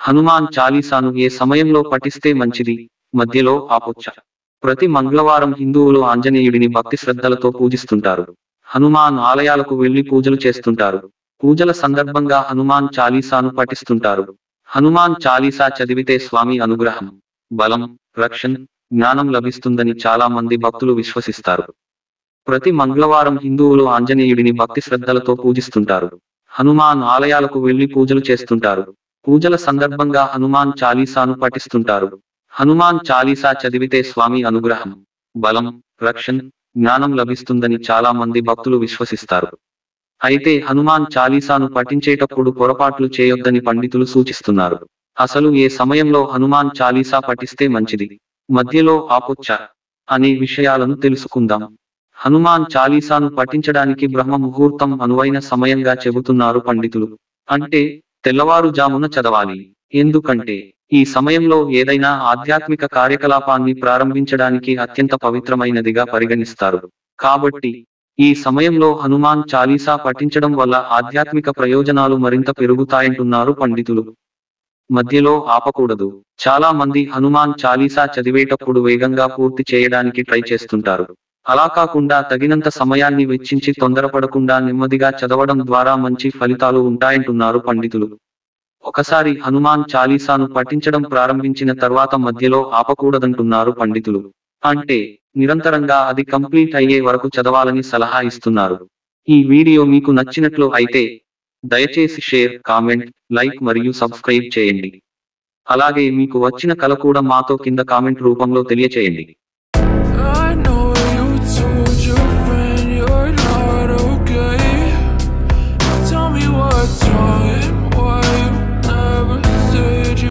హనుమాన్ చాలీసాను ఏ సమయంలో పఠిస్తే మంచిది? మధ్యలో ఆపొచ్చ. ప్రతి మంగళవారం హిందువులు ఆంజనేయుడిని భక్తి శ్రద్ధలతో పూజిస్తుంటారు. హనుమాన్ ఆలయాలకు వెళ్లి పూజలు చేస్తుంటారు. పూజల సందర్భంగా హనుమాన్ చాలీసాను పఠిస్తుంటారు. హనుమాన్ చాలీసా చదివితే స్వామి అనుగ్రహం, బలం, రక్షణ, జ్ఞానం లభిస్తుందని చాలా మంది భక్తులు విశ్వసిస్తారు. ప్రతి మంగళవారం హిందువులు ఆంజనేయుడిని భక్తి శ్రద్ధలతో పూజిస్తుంటారు. హనుమాన్ ఆలయాలకు వెళ్లి పూజలు చేస్తుంటారు. పూజల సందర్భంగా హనుమాన్ చాలీసాను పఠిస్తుంటారు. హనుమాన్ చాలీసా చదివితే స్వామి అనుగ్రహం, బలం, రక్షణ, జ్ఞానం లభిస్తుందని చాలా మంది భక్తులు విశ్వసిస్తారు. అయితే హనుమాన్ చాలీసాను పఠించేటప్పుడు పొరపాట్లు చేయొద్దని పండితులు సూచిస్తున్నారు. అసలు ఏ సమయంలో హనుమాన్ చాలీసా పఠిస్తే మంచిది, మధ్యలో ఆపొచ్చ అనే విషయాలను తెలుసుకుందాం. హనుమాన్ చాలీసాను పఠించడానికి బ్రహ్మ ముహూర్తం అనువైన సమయంగా చెబుతున్నారు పండితులు. అంటే తెల్లవారుజామున చదవాలి. ఎందుకంటే ఈ సమయంలో ఏదైనా ఆధ్యాత్మిక కార్యకలాపాన్ని ప్రారంభించడానికి అత్యంత పవిత్రమైనదిగా పరిగణిస్తారు. కాబట్టి ఈ సమయంలో హనుమాన్ చాలీసా పఠించడం వల్ల ఆధ్యాత్మిక ప్రయోజనాలు మరింత పెరుగుతాయంటున్నారు పండితులు. మధ్యలో ఆపకూడదు. చాలా మంది హనుమాన్ చాలీసా చదివేటప్పుడు వేగంగా పూర్తి చేయడానికి ట్రై చేస్తుంటారు. అలా కాకుండా తగినంత సమయాన్ని వెచ్చించి తొందరపడకుండా నెమ్మదిగా చదవడం ద్వారా మంచి ఫలితాలు ఉంటాయంటున్నారు పండితులు. ఒకసారి హనుమాన్ చాలీసాను పఠించడం ప్రారంభించిన తర్వాత మధ్యలో ఆపకూడదంటున్నారు పండితులు. అంటే నిరంతరంగా అది కంప్లీట్ అయ్యే వరకు చదవాలని సలహా ఇస్తున్నారు. ఈ వీడియో మీకు నచ్చినట్లు అయితే దయచేసి షేర్, కామెంట్, లైక్ మరియు సబ్స్క్రైబ్ చేయండి. అలాగే మీకు వచ్చిన కల కూడా మాతో కింద కామెంట్ రూపంలో తెలియచేయండి.